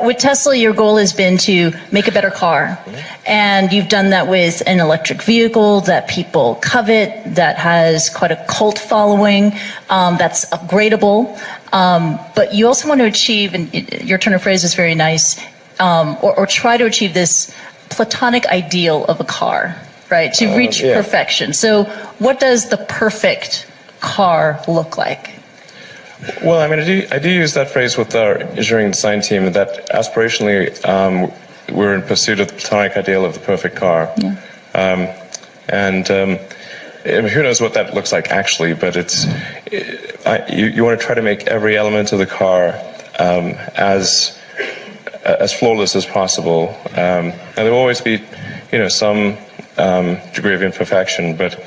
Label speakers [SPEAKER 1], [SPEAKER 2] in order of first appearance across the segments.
[SPEAKER 1] with Tesla, your goal has been to make a better car. And you've done that with an electric vehicle that people covet, that has quite a cult following, that's upgradable. But you also want to achieve, and your turn of phrase is very nice, or try to achieve this platonic ideal of a car, right? To reach perfection. So what does the perfect car look like?
[SPEAKER 2] Well, I mean, I do use that phrase with our engineering design team, that aspirationally we're in pursuit of the platonic ideal of the perfect car. Yeah. Who knows what that looks like actually, but you want to try to make every element of the car as flawless as possible. And there will always be, some degree of imperfection, but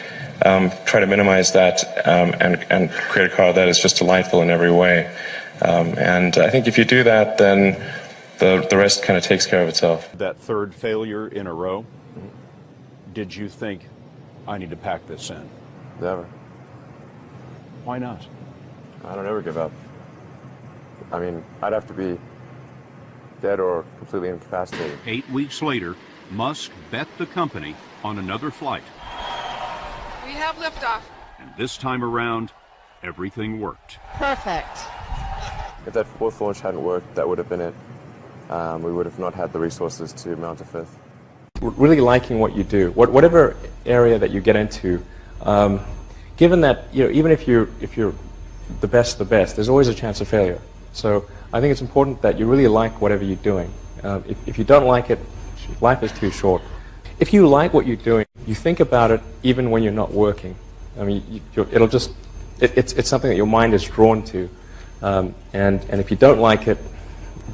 [SPEAKER 2] try to minimize that and create a car that is just delightful in every way. And I think if you do that, then the rest kind of takes care of itself.
[SPEAKER 3] That third failure in a row, did you think, I need to pack this in?
[SPEAKER 4] Never.
[SPEAKER 3] Why not?
[SPEAKER 4] I don't ever give up. I mean, I'd have to be dead or completely incapacitated.
[SPEAKER 3] 8 weeks later, Musk bet the company on another flight.
[SPEAKER 5] We have liftoff.
[SPEAKER 3] And this time around, everything worked.
[SPEAKER 5] Perfect.
[SPEAKER 4] If that fourth launch hadn't worked, that would have been it. We would have not had the resources to mount a fifth.
[SPEAKER 6] Really liking what you do, whatever area that you get into, given that even if you're the best, there's always a chance of failure. So I think it's important that you really like whatever you're doing. If you don't like it, life is too short. If you like what you're doing, you think about it even when you're not working. I mean, it's something that your mind is drawn to, and if you don't like it,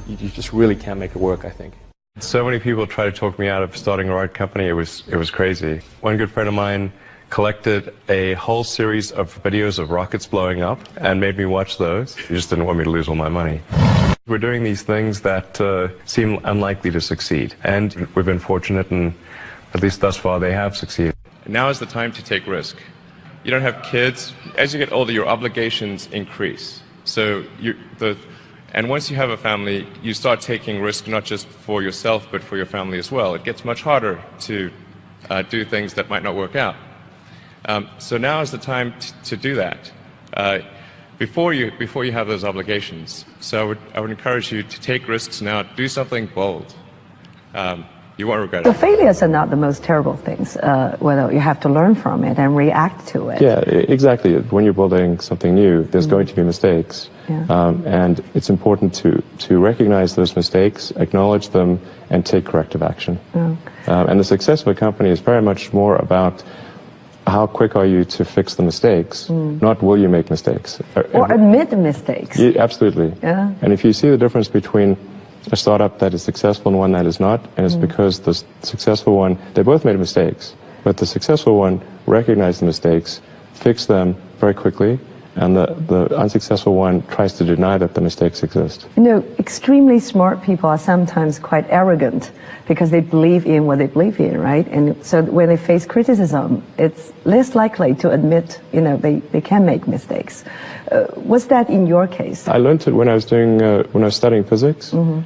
[SPEAKER 6] you just really can't make it work, I think.
[SPEAKER 2] So many people try to talk me out of starting a rocket company. It was crazy. One good friend of mine collected a whole series of videos of rockets blowing up and made me watch those. He just didn't want me to lose all my money. We're doing these things that seem unlikely to succeed, and we've been fortunate, and at least thus far they have succeeded. Now is the time to take risk. You don't have kids. As you get older, your obligations increase. And once you have a family, you start taking risk not just for yourself, but for your family as well. It gets much harder to do things that might not work out. So now is the time to do that before you have those obligations. So I would encourage you to take risks now. Do something bold. You won't regret it.
[SPEAKER 7] The failures are not the most terrible things. Whether you have to learn from it and react to it.
[SPEAKER 4] Yeah, exactly. When you're building something new, there's going to be mistakes. Yeah. And it's important to recognize those mistakes, acknowledge them, and take corrective action. Okay. And the success of a company is very much more about how quick are you to fix the mistakes, not will you make mistakes.
[SPEAKER 7] Or admit the mistakes.
[SPEAKER 4] Yeah, absolutely. Yeah. And if you see the difference between a startup that is successful and one that is not, and it's because the successful one, they both made mistakes, but the successful one recognized the mistakes, fixed them very quickly, and the unsuccessful one tries to deny that the mistakes exist.
[SPEAKER 7] Extremely smart people are sometimes quite arrogant because they believe in what they believe in, right? And so when they face criticism, it's less likely to admit, they can make mistakes. Was that in your case?
[SPEAKER 4] I learned it when I was studying physics. Mm-hmm.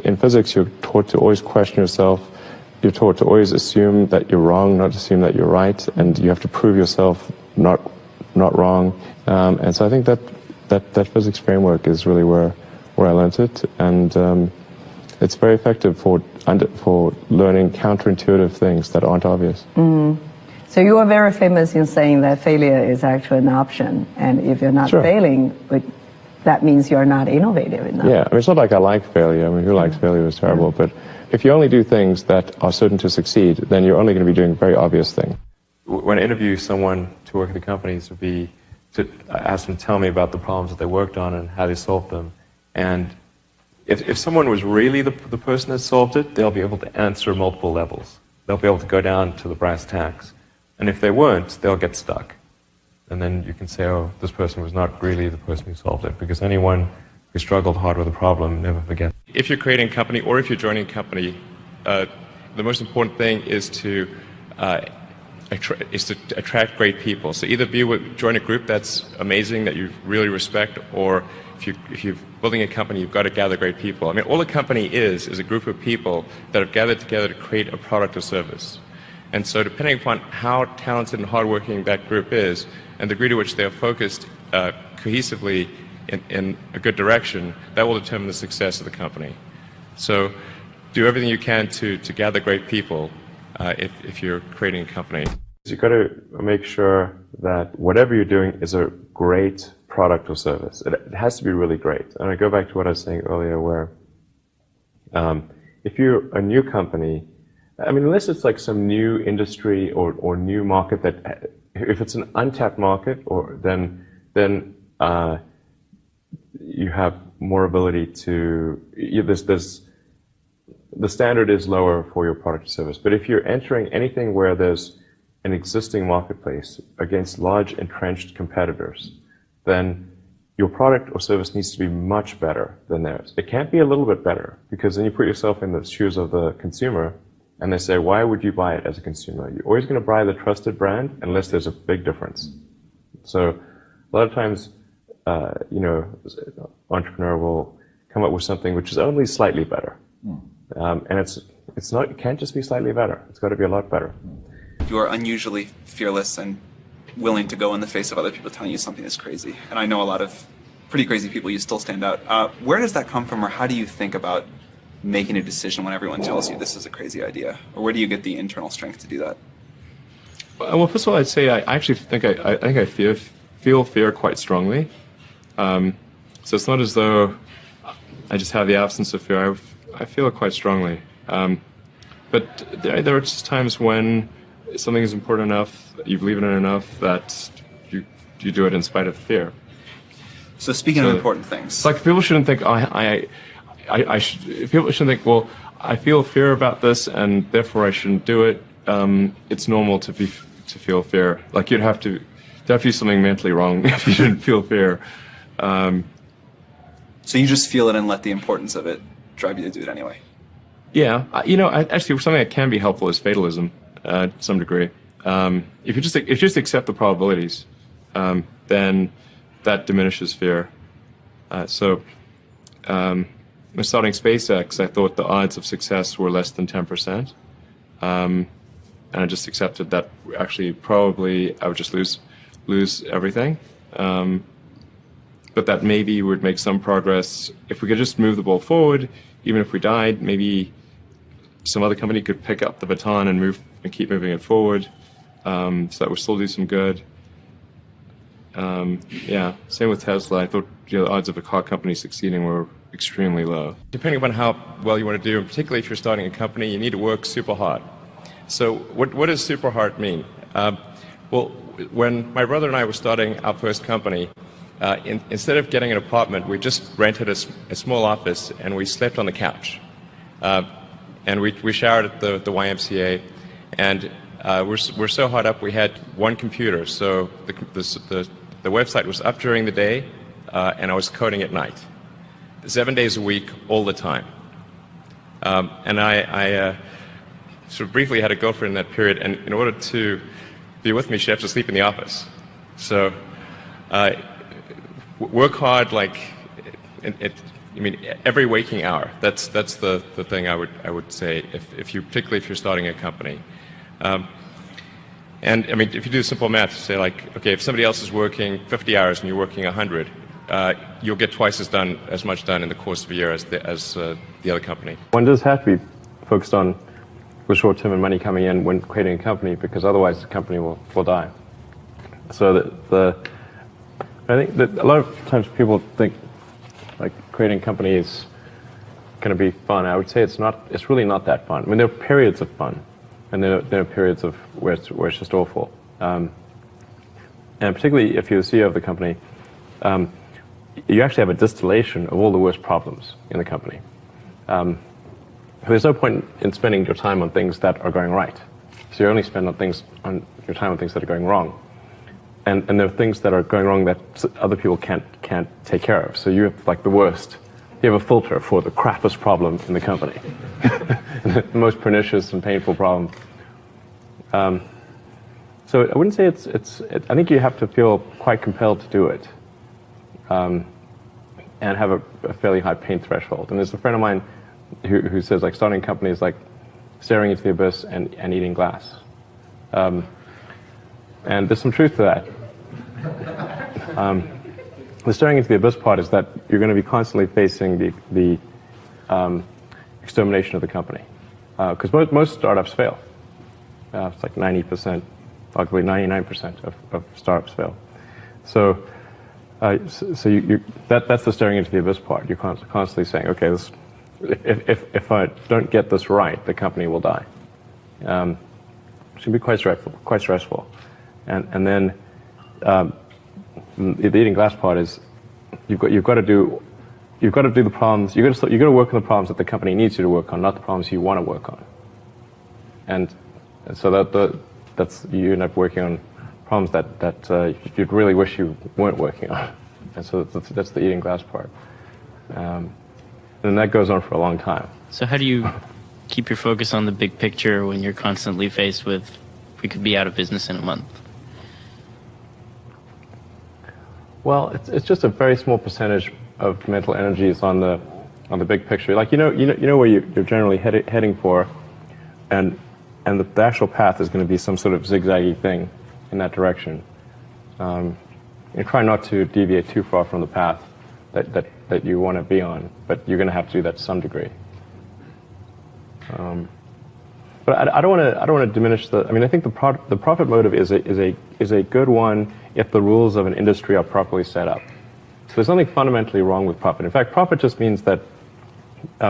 [SPEAKER 4] In physics, you're taught to always question yourself. You're taught to always assume that you're wrong, not assume that you're right, and you have to prove yourself not wrong. And so I think that physics framework is really where I learned it, and it's very effective for learning counterintuitive things that aren't obvious.
[SPEAKER 7] Mm. So you are very famous in saying that failure is actually an option, and if you're not failing, that means you're not innovative enough.
[SPEAKER 4] Yeah, I mean, it's not like I like failure. I mean, who likes failure is terrible, but if you only do things that are certain to succeed, then you're only going to be doing very obvious things. When I interview someone to work at the companies, would be to ask them to tell me about the problems that they worked on and how they solved them. And if someone was really the person that solved it, they'll be able to answer multiple levels. They'll be able to go down to the brass tacks. And if they weren't, they'll get stuck. And then you can say, oh, this person was not really the person who solved it, because anyone who struggled hard with a problem never forgets. If you're creating a company or if you're joining a company, the most important thing is to
[SPEAKER 2] is to attract great people. So either join a group that's amazing that you really respect, or if you're building a company, you've got to gather great people. I mean, all a company is a group of people that have gathered together to create a product or service. And so depending upon how talented and hardworking that group is, and the degree to which they are focused cohesively in a good direction, that will determine the success of the company. So do everything you can to gather great people if you're creating a company.
[SPEAKER 4] You've got to make sure that whatever you're doing is a great product or service. It has to be really great. And I go back to what I was saying earlier, where if you're a new company, I mean, unless it's like some new industry or new market that, if it's an untapped market, then you have more ability to, the standard is lower for your product or service. But if you're entering anything where there's an existing marketplace against large entrenched competitors, then your product or service needs to be much better than theirs. It can't be a little bit better, because then you put yourself in the shoes of the consumer, and they say, why would you buy it as a consumer? You're always going to buy the trusted brand unless there's a big difference. So a lot of times, entrepreneur will come up with something which is only slightly better. And it can't just be slightly better. It's got to be a lot better.
[SPEAKER 8] You are unusually fearless and willing to go in the face of other people telling you something is crazy. And I know a lot of pretty crazy people. You still stand out. Where does that come from, or how do you think about making a decision when everyone tells you this is a crazy idea? Or where do you get the internal strength to do that?
[SPEAKER 6] Well, first of all, I'd say I actually think I feel fear quite strongly. So it's not as though I just have the absence of fear. I feel it quite strongly. But there are just times when something is important enough, you believe in it enough, that you do it in spite of fear.
[SPEAKER 8] So speaking of important things,
[SPEAKER 6] it's like people shouldn't think people shouldn't think, well, I feel fear about this and therefore I shouldn't do it. It's normal to feel fear. Like you'd have to be something mentally wrong if you didn't feel fear.
[SPEAKER 8] So you just feel it and let the importance of it drive you to do it anyway.
[SPEAKER 6] Yeah, actually, something that can be helpful is fatalism, to some degree. If you just accept the probabilities, then that diminishes fear. When starting SpaceX, I thought the odds of success were less than 10%, and I just accepted that actually probably I would just lose everything. But that maybe would make some progress if we could just move the ball forward. Even if we died, maybe some other company could pick up the baton and keep moving it forward, so that would still do some good. Same with Tesla. I thought the odds of a car company succeeding were extremely low.
[SPEAKER 2] Depending upon how well you want to do, and particularly if you're starting a company, you need to work super hard. So what does super hard mean? Well, when my brother and I were starting our first company, instead of getting an apartment, we just rented a small office and we slept on the couch. And we showered at the YMCA, and we're so hard up we had one computer, so the website was up during the day, and I was coding at night, 7 days a week, all the time. And I sort of briefly had a girlfriend in that period, and in order to be with me, she'd have to sleep in the office. So work hard, like every waking hour. That's the thing I would say particularly if you're starting a company. And I mean, if you do simple math, say like, okay, if somebody else is working 50 hours and you're working 100, you'll get twice as much done in the course of a year as the other company. One does have to be focused on the short term and money coming in when creating a company, because otherwise the company will die. So I think that a lot of times people think like creating a company is going to be fun. I would say it's not. It's really not that fun. I mean, there are periods of fun, and there are periods of where it's just awful. And particularly if you're the CEO of the company, you actually have a distillation of all the worst problems in the company. There's no point in spending your time on things that are going right. So you only spend your time on things that are going wrong. And there are things that are going wrong that other people can't take care of. So you have like the worst. You have a filter for the crappiest problem in the company, the most pernicious and painful problem.
[SPEAKER 4] So I wouldn't say I think you have to feel quite compelled to do it, and have a fairly high pain threshold. And there's a friend of mine who says, like, starting a company is like staring into the abyss and eating glass. And there's some truth to that. The staring into the abyss part is that you're going to be constantly facing the extermination of the company. Because most startups fail. It's like 90%, arguably 99% of startups fail. So that's the staring into the abyss part. You're constantly saying, okay, if I don't get this right, the company will die. It can be quite stressful. And then the eating glass part is you've got to do the problems. You've got to work on the problems that the company needs you to work on, not the problems you want to work on. And so that's you end up working on problems that you'd really wish you weren't working on. And so that's the eating glass part. And that goes on for a long time.
[SPEAKER 9] So how do you keep your focus on the big picture when you're constantly faced with, we could be out of business in a month?
[SPEAKER 4] Well, it's just a very small percentage of mental energy is on the big picture. Like you know where you're generally heading for, and the actual path is going to be some sort of zigzaggy thing in that direction. And try not to deviate too far from the path that you want to be on, but you're going to have to do that to some degree. But I don't want to diminish the. I mean, I think the profit motive is a good one if the rules of an industry are properly set up. So there's nothing fundamentally wrong with profit. In fact, profit just means that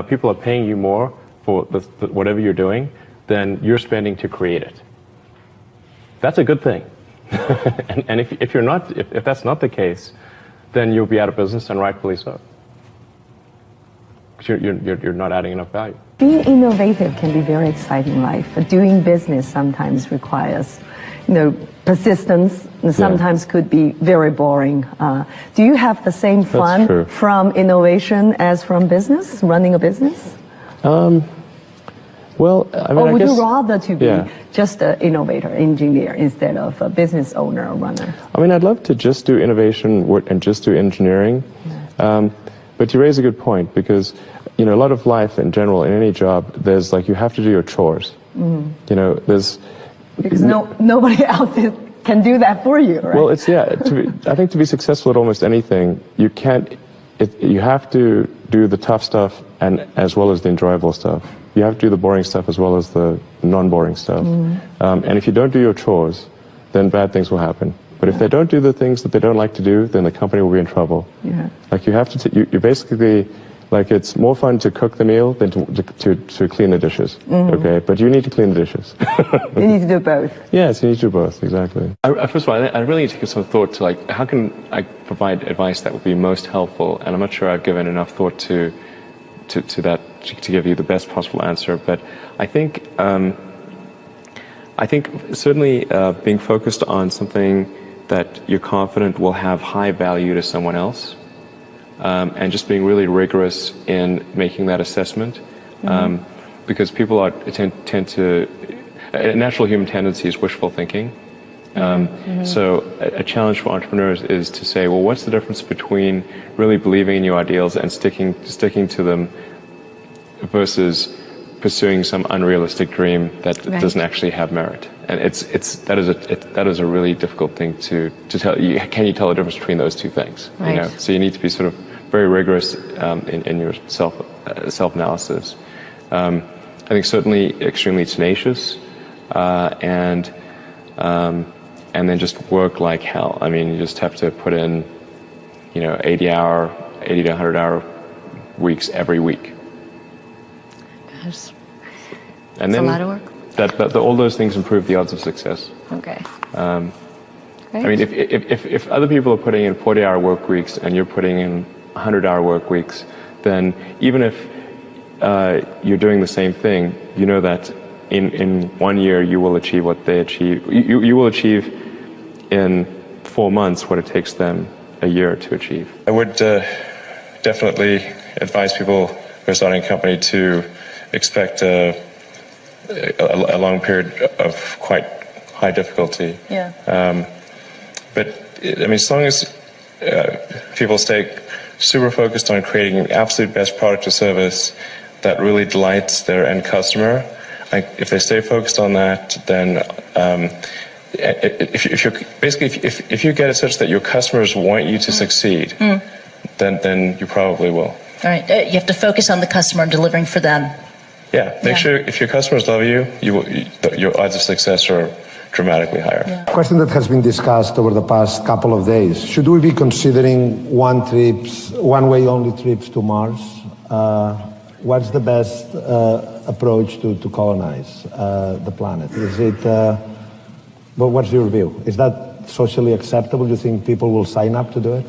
[SPEAKER 4] people are paying you more for whatever you're doing than you're spending to create it. That's a good thing. and if that's not the case, then you'll be out of business, and rightfully so. Because you're not adding enough value.
[SPEAKER 7] Being innovative can be very exciting in life, but doing business sometimes requires, persistence, and sometimes could be very boring. Do you have the same fun from innovation as from business, running a business?
[SPEAKER 4] Well, I mean,
[SPEAKER 7] or would you rather to be just an innovator, engineer, instead of a business owner or runner?
[SPEAKER 4] I mean, I'd love to just do innovation and just do engineering. But you raise a good point, because a lot of life in general, in any job, there's like you have to do your chores. There's
[SPEAKER 7] because nobody else can do that for you, right?
[SPEAKER 4] Well, I think to be successful at almost anything, you have to do the tough stuff and as well as the enjoyable stuff. You have to do the boring stuff as well as the non-boring stuff. And if you don't do your chores, then bad things will happen. But if they don't do the things that they don't like to do, then the company will be in trouble. Like you have to, you basically, like it's more fun to cook the meal than to clean the dishes. Okay, but you need to clean the dishes.
[SPEAKER 7] You need to do both.
[SPEAKER 4] Yes, you need to do both, exactly. First of all, I really need to give some thought to like, how can I provide advice that would be most helpful? And I'm not sure I've given enough thought to that to give you the best possible answer. But I think certainly being focused on something that you're confident will have high value to someone else, and just being really rigorous in making that assessment, because people tend to, a natural human tendency is wishful thinking. So a challenge for entrepreneurs is to say, well, what's the difference between really believing in your ideals and sticking to them versus pursuing some unrealistic dream that doesn't actually have merit? And that is a really difficult thing to tell. Can you tell the difference between those two things?
[SPEAKER 10] Right.
[SPEAKER 4] So you need to be sort of very rigorous in your self-analysis. I think certainly extremely tenacious, and then just work like hell. I mean, you just have to put in, 80 to 100-hour weeks every week.
[SPEAKER 10] Gosh.
[SPEAKER 4] And then
[SPEAKER 10] a lot of work.
[SPEAKER 4] All those things improve the odds of success.
[SPEAKER 10] Okay.
[SPEAKER 4] I mean, if other people are putting in 40-hour work weeks and you're putting in 100-hour work weeks, then even if you're doing the same thing, you know that in 1 year you will achieve what they achieve. You will achieve in 4 months what it takes them a year to achieve. I would definitely advise people who are starting a company to expect a long period of quite high difficulty.
[SPEAKER 1] Yeah.
[SPEAKER 4] But I mean, as long as people stay super focused on creating the absolute best product or service that really delights their end customer, if they stay focused on that, then if you get it such that your customers want you to succeed, then you probably will.
[SPEAKER 1] All right. You have to focus on the customer and delivering for them.
[SPEAKER 4] Yeah. Make sure if your customers love you, your odds of success are dramatically higher.
[SPEAKER 1] Yeah.
[SPEAKER 11] Question that has been discussed over the past couple of days. Should we be considering one-way only trips to Mars? What's the best approach to colonize the planet? Is it, what's your view? Is that socially acceptable? Do you think people will sign up to do it?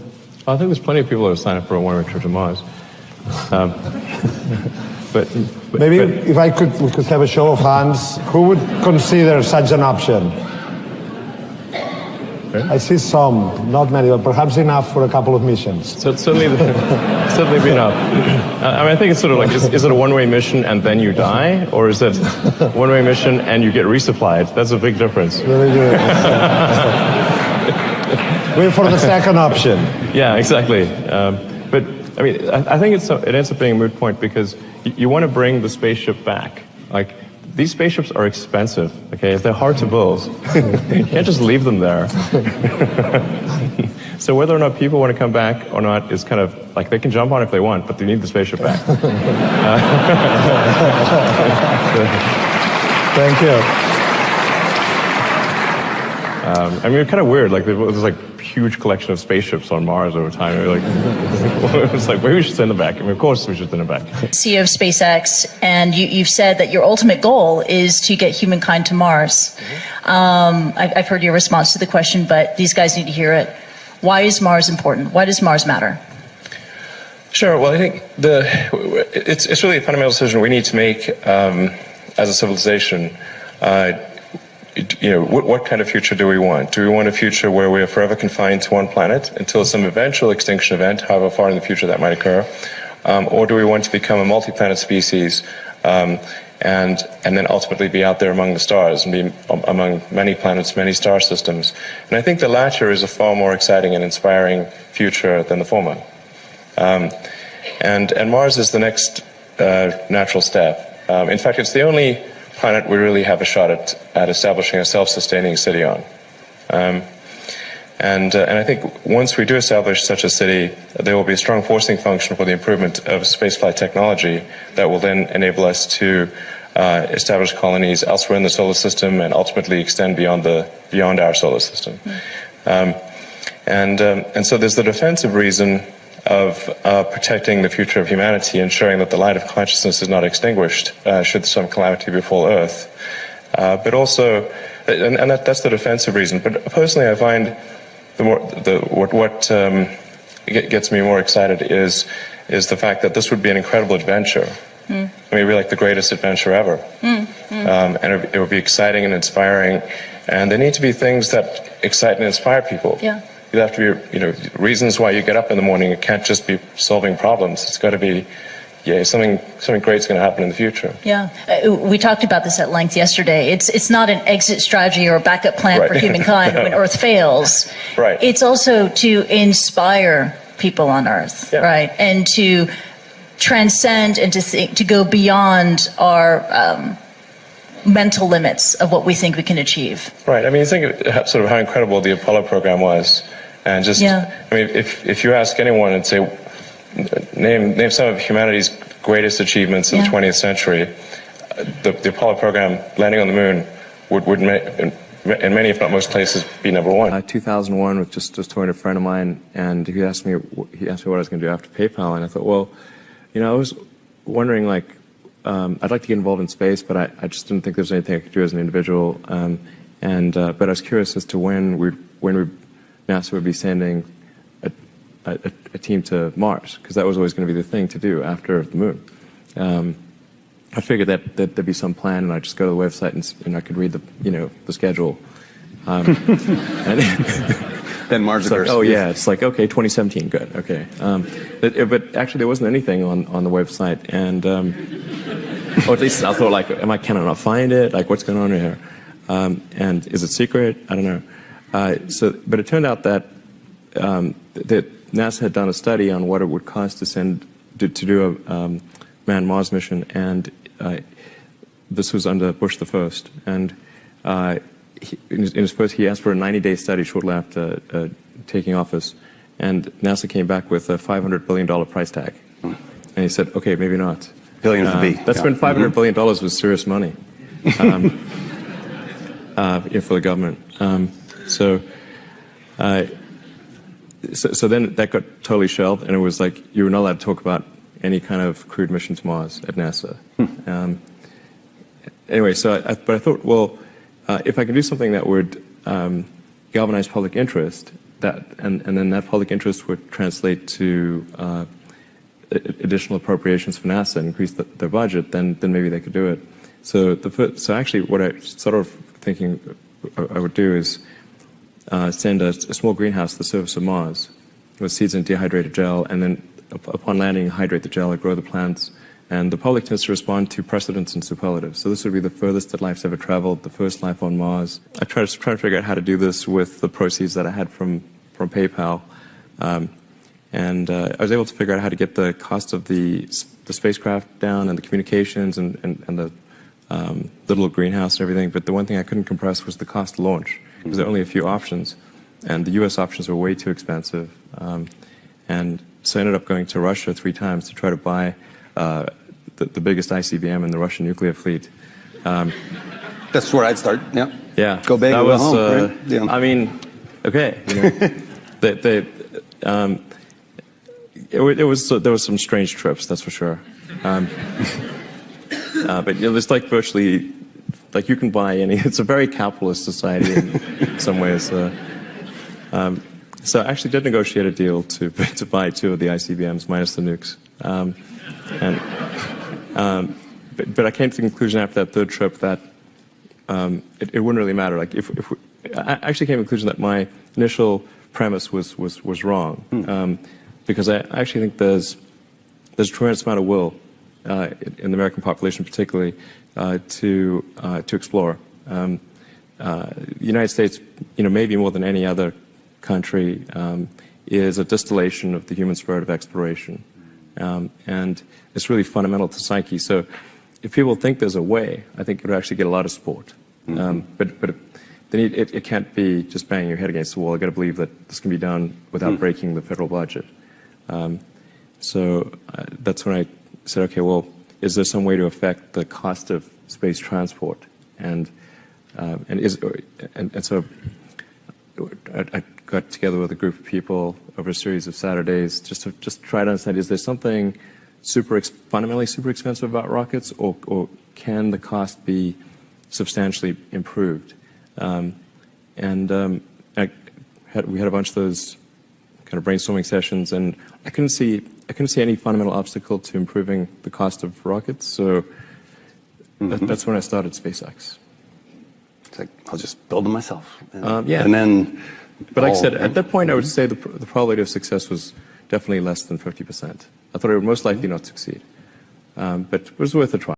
[SPEAKER 4] I think there's plenty of people who sign up for a one-way trip to Mars. But
[SPEAKER 11] if we could have a show of hands, who would consider such an option? Okay. I see some, not many, but perhaps enough for a couple of missions.
[SPEAKER 4] So it's certainly be enough. I mean, I think it's sort of like, is it a one-way mission and then you die? Or is it one-way mission and you get resupplied? That's a big difference.
[SPEAKER 11] Very good. Wait for the second option.
[SPEAKER 4] Yeah, exactly. But I mean, I think it ends up being a moot point because you want to bring the spaceship back. Like, these spaceships are expensive, okay? They're hard to build. You can't just leave them there. So whether or not people want to come back or not is kind of like, they can jump on if they want, but they need the spaceship back.
[SPEAKER 11] Thank you.
[SPEAKER 4] I mean, it's kind of weird. Like, there's like huge collection of spaceships on Mars over time. It's like, maybe we should send them back. I mean, of course we should send them back.
[SPEAKER 1] CEO of SpaceX, and you've said that your ultimate goal is to get humankind to Mars. I've heard your response to the question, but these guys need to hear it. Why is Mars important? Why does Mars matter?
[SPEAKER 4] Sure. Well, I think it's really a fundamental decision we need to make as a civilization. What kind of future do we want? Do we want a future where we are forever confined to one planet until some eventual extinction event, however far in the future that might occur? Or do we want to become a multi-planet species and then ultimately be out there among the stars and be among many planets, many star systems? And I think the latter is a far more exciting and inspiring future than the former. And Mars is the next natural step. In fact, it's the only planet we really have a shot at establishing a self-sustaining city on. And I think once we do establish such a city, there will be a strong forcing function for the improvement of spaceflight technology that will then enable us to establish colonies elsewhere in the solar system and ultimately extend beyond our solar system. And so there's the defensive reason of protecting the future of humanity, ensuring that the light of consciousness is not extinguished should some calamity befall Earth. But also, and that's the defensive reason. But personally, I find what gets me more excited is the fact that this would be an incredible adventure. I mean, it would be like the greatest adventure ever. And it would be exciting and inspiring. And there need to be things that excite and inspire people.
[SPEAKER 1] Yeah.
[SPEAKER 4] You have to be, reasons why you get up in the morning. It can't just be solving problems. It's got to be, something great's going to happen in the future.
[SPEAKER 1] Yeah, we talked about this at length yesterday. It's not an exit strategy or a backup plan for humankind when Earth fails.
[SPEAKER 4] Right.
[SPEAKER 1] It's also to inspire people on Earth, right, and to transcend and to go beyond our mental limits of what we think we can achieve.
[SPEAKER 4] Right. I mean, think of sort of how incredible the Apollo program was. And just, I mean, if you ask anyone and say, name some of humanity's greatest achievements in the 20th century, the Apollo program, landing on the moon, would in many, if not most places, be number one. 2001, with just talking to a friend of mine, and he asked me what I was going to do after PayPal, and I thought, well, I was wondering, like, I'd like to get involved in space, but I just didn't think there was anything I could do as an individual. But I was curious as to when NASA would be sending a team to Mars, because that was always going to be the thing to do after the moon. I figured that there'd be some plan, and I'd just go to the website and I could read the schedule.
[SPEAKER 3] Then Mars
[SPEAKER 4] occurs. Oh yeah, it's like, okay, 2017, good, okay. But actually, there wasn't anything on the website, and or at least I thought, like, can I not find it? Like, what's going on here?
[SPEAKER 6] And is it secret? I don't know. But it turned out that that NASA had done a study on what it would cost to do a manned Mars mission, and this was under Bush the First. And in his first, he asked for a 90-day study shortly after taking office, and NASA came back with a $500 billion price tag. And he said, okay, maybe not.
[SPEAKER 12] Billion with a B.
[SPEAKER 6] That's when $500 billion was serious money for the government. So then that got totally shelved, and it was like you were not allowed to talk about any kind of crewed mission to Mars at NASA. Anyway, but I thought, well, if I could do something that would galvanize public interest, and then that public interest would translate to additional appropriations for NASA and increase their budget, then maybe they could do it. So actually, what I sort of thinking I would do is send a small greenhouse to the surface of Mars with seeds in dehydrated gel, and then upon landing, hydrate the gel and grow the plants. And the public tends to respond to precedents and superlatives. So this would be the furthest that life's ever traveled, the first life on Mars. I tried to figure out how to do this with the proceeds that I had from PayPal. And I was able to figure out how to get the cost of the spacecraft down, and the communications, and the little greenhouse and everything. But the one thing I couldn't compress was the cost to launch, because there are only a few options. And the US options were way too expensive. And so I ended up going to Russia 3 times to try to buy the biggest ICBM in the Russian nuclear fleet.
[SPEAKER 12] That's where I'd start. Yeah.
[SPEAKER 6] Yeah.
[SPEAKER 12] Go big or go home. Right? Yeah.
[SPEAKER 6] I mean, okay. There was some strange trips, that's for sure. But it's like virtually, like you can buy any. It's a very capitalist society in some ways. So I actually did negotiate a deal to buy 2 of the ICBMs minus the nukes. But I came to the conclusion after that 3rd trip that it wouldn't really matter. Like I actually came to the conclusion that my initial premise was wrong, because I actually think there's a tremendous amount of will in the American population, particularly to explore. The United States, maybe more than any other country, is a distillation of the human spirit of exploration. And it's really fundamental to psyche. So if people think there's a way, I think it would actually get a lot of support. But then it can't be just banging your head against the wall. I've got to believe that this can be done without breaking the federal budget. So that's when I said, okay, well, is there some way to affect the cost of space transport? And so I got together with a group of people over a series of Saturdays just to try to understand, is there something fundamentally super expensive about rockets, or can the cost be substantially improved? We had a bunch of those kind of brainstorming sessions, and I couldn't see any fundamental obstacle to improving the cost of rockets. So that's when I started SpaceX.
[SPEAKER 12] It's like, I'll just build them myself.
[SPEAKER 6] Yeah.
[SPEAKER 12] And then.
[SPEAKER 6] But like I said, at that point, I would say the probability of success was definitely less than 50%. I thought it would most likely not succeed. But it was worth a try.